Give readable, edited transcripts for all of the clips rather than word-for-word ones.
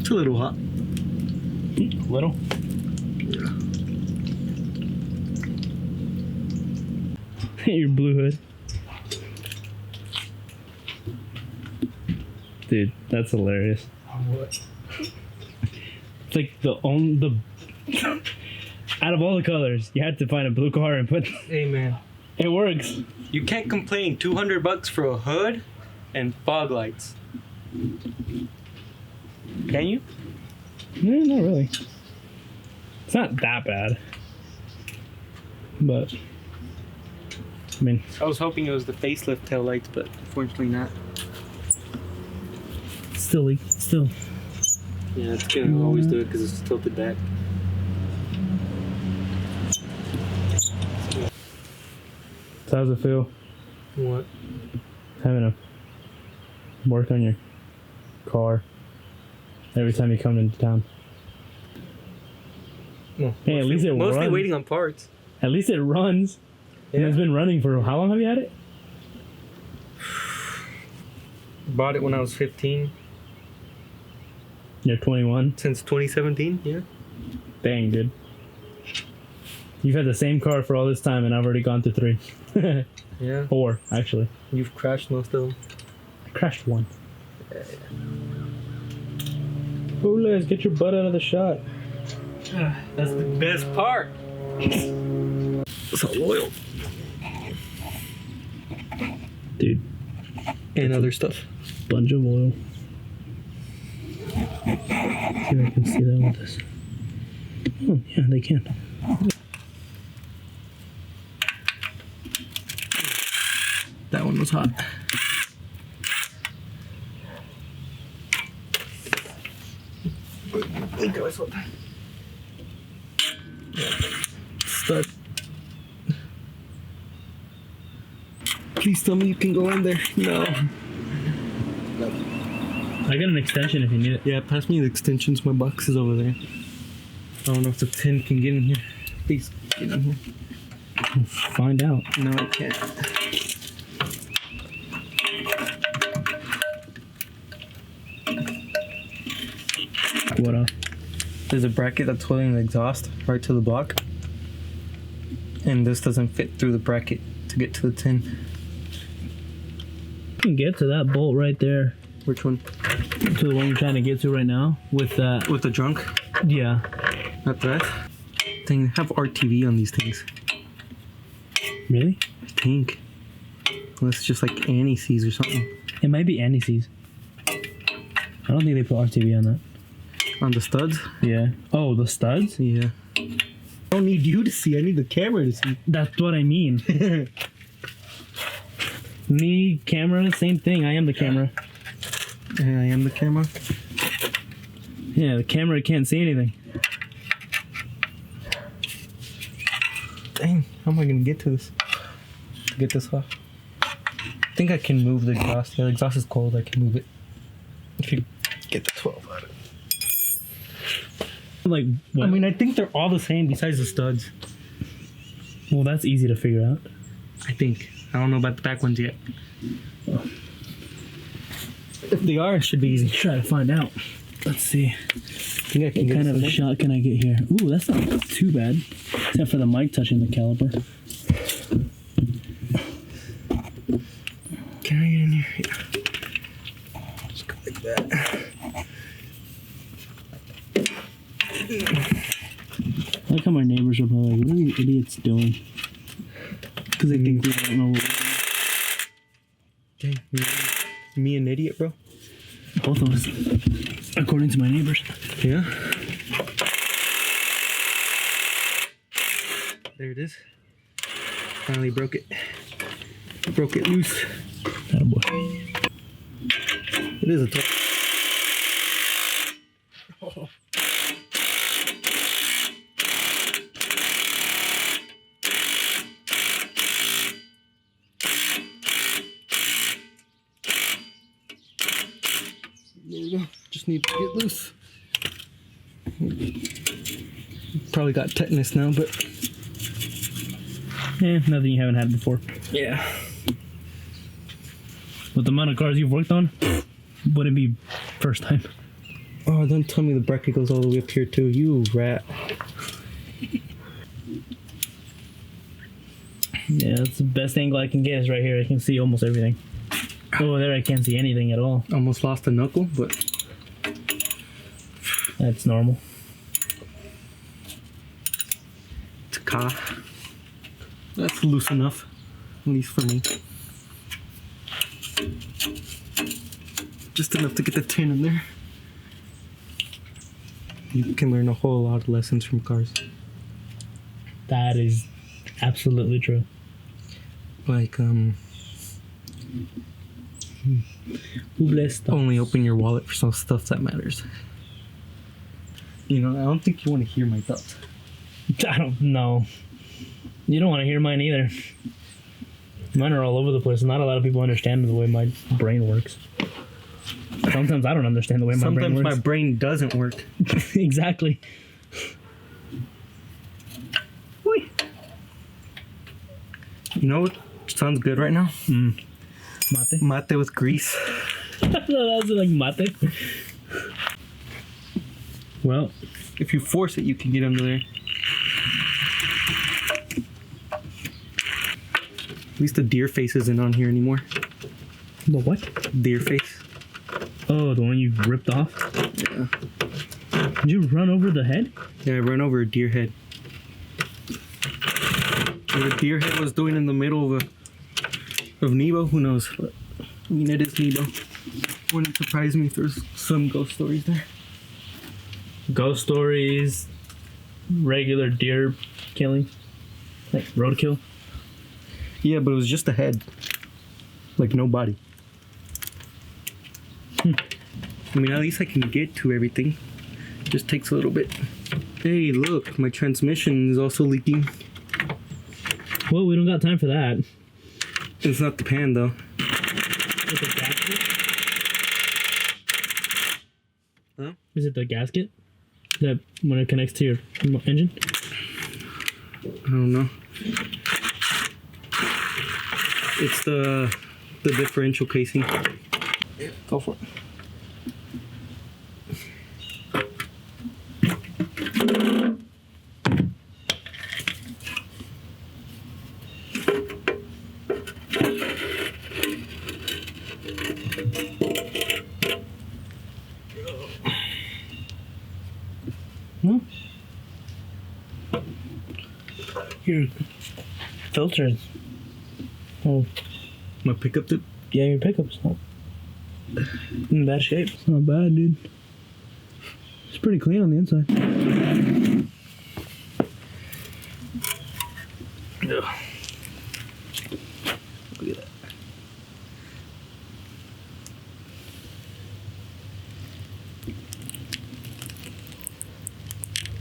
It's a little hot. Little? Yeah. Your blue hood. Dude, that's hilarious. What? It's like out of all the colors, you had to find a blue car and put. Hey man, It works. you can't complain. $200 for a hood and fog lights. Can you? No, not really. It's not that bad. But I mean, I was hoping it was the facelift tail lights, but unfortunately not. still. Yeah, it's gonna always do it because it's tilted back. So how's it feel What? having to work on your car every time you come into town? Well, Hey, at least it mostly runs. waiting on parts. At least it runs. And Yeah. it's been running for how long have you had it? Bought it when I was 15. You're 21. Since 2017, yeah. Dang, dude. You've had the same car for all this time, and I've already gone through 3. Yeah. 4, actually. You've crashed most of them. I crashed 1. Oh, Les, get your butt out of the shot. That's the best part. So loyal. Dude, And other stuff. bunch of oil. See if I can see that with this. Oh, yeah, they can. That one was hot. Stud. Please tell me you can go in there. No. I got an extension if you need it. Yeah, pass me the extensions. My box is over there. I don't know if the 10 can get in here. Please get in here. Find out. No, I can't. What up? There's a bracket that's holding the exhaust right to the block. And this doesn't fit through the bracket to get to the 10. You can get to that bolt right there. Which one? To the one you're trying to get to right now. With that. With the trunk? Yeah. Not that. They have RTV on these things. Really? I think. Unless it's just like Annie sees or something. It might be anti-seize. I don't think they put RTV on that. On the studs? Yeah. Oh, the studs? Yeah. I don't need you to see. I need the camera to see. That's what I mean. Me, camera, same thing. I am the camera. Yeah, I am the camera. Yeah, the camera can't see anything. Dang, how am I gonna get to this? To get this off? I think I can move the exhaust. Yeah, the exhaust is cold. I can move it. If you get the 12 out of it. Like, what? I mean, I think they're all the same besides the studs. Well, that's easy to figure out. I think. I don't know about the back ones yet. If they are, it should be easy. Try to find out. Let's see. I think I can What get kind of this a in shot can I get here? Ooh, that's not too bad. Except for the mic touching the caliper. Can I get in here? Yeah. Just go like that. I like how my neighbors are probably like, what are these idiots doing? Because they think we don't know what we're doing. Dang, me an idiot, bro? Both of us. According to my neighbors. Yeah. There it is. Finally broke it. Broke it loose. Attaboy. It is a 12. Oh. There we go. Just need to get loose. Probably got tetanus now, but Yeah, nothing you haven't had before. yeah. With the amount of cars you've worked on, wouldn't be first time. Oh, don't tell me the bracket goes all the way up here too. You rat. Yeah, that's the best angle I can get is right here. I can see almost everything. Over there, I can't see anything at all. Almost lost a knuckle, but That's normal. it's a car. That's loose enough, at least for me. Just enough to get the tin in there. You can learn a whole lot of lessons from cars. That is absolutely true. Like, Who blessed us? only open your wallet for some stuff that matters. You know, I don't think you want to hear my thoughts. I don't know. You don't want to hear mine either. Mine are all over the place. Not a lot of people understand the way my brain works. Sometimes I don't understand the way my brain Sometimes works. my brain doesn't work. Exactly. Whee. You know what sounds good right now? Mate? Mate with grease. That was like mate. Well, If you force it, you can get under there. At least the deer face isn't on here anymore. the what? Deer face. Oh, the one you ripped off? Yeah. Did you run over the head? Yeah, I ran over a deer head. What a deer head was doing in the middle of Nebo, who knows? But, I mean, it is Nebo. Wouldn't surprise me if there's some ghost stories there. Ghost stories, regular deer killing, like roadkill. Yeah, but it was just a head. Like, no body. I mean, at least I can get to everything. Just takes a little bit. Hey, look, my transmission is also leaking. Well, we don't got time for that. It's not the pan, though. Is it the gasket? Huh? Is it the gasket? That when it connects to your engine? I don't know. It's the differential casing. Yeah, go for it. Hmm? Your filters. Oh, My pickup tip. yeah, your pickup's not in bad shape. It's not bad, dude. It's pretty clean on the inside. Ugh. Look at that.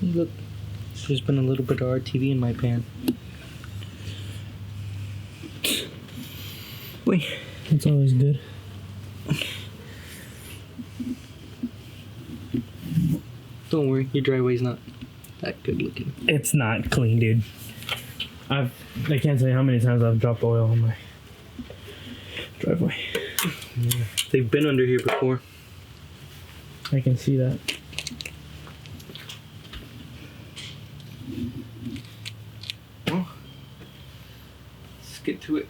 Look, there's been a little bit of RTV in my pan. Wait. That's always good. Don't worry, your driveway's not that good looking. It's not clean, dude. I can't tell you how many times I've dropped oil on my driveway. Yeah. They've been under here before. I can see that. Well, let's get to it.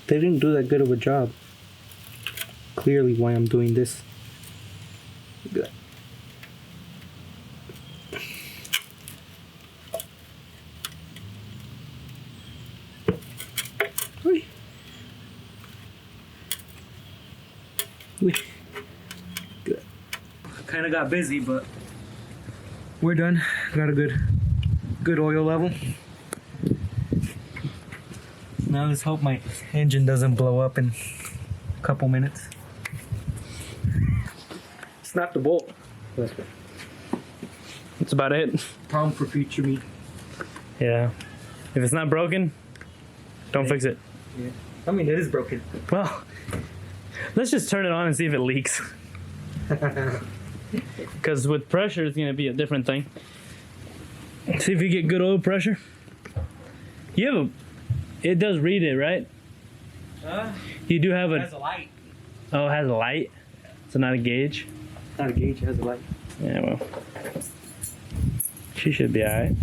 They didn't do that good of a job. Clearly why I'm doing this. Look at that. Whee. Whee. Good. Kind of got busy, but we're done. Got a good oil level. Now let's hope my engine doesn't blow up in a couple minutes. Snap the bolt. That's about it. Problem for future me. Yeah. If it's not broken, don't fix it. Yeah. I mean, it is broken. Well, let's just turn it on and see if it leaks. Because with pressure, it's going to be a different thing. See if you get good oil pressure. It does read it, right? You do have It has a light. Oh, it has a light? So not a gauge? Not a gauge, it has a light. Yeah, well. She should be alright.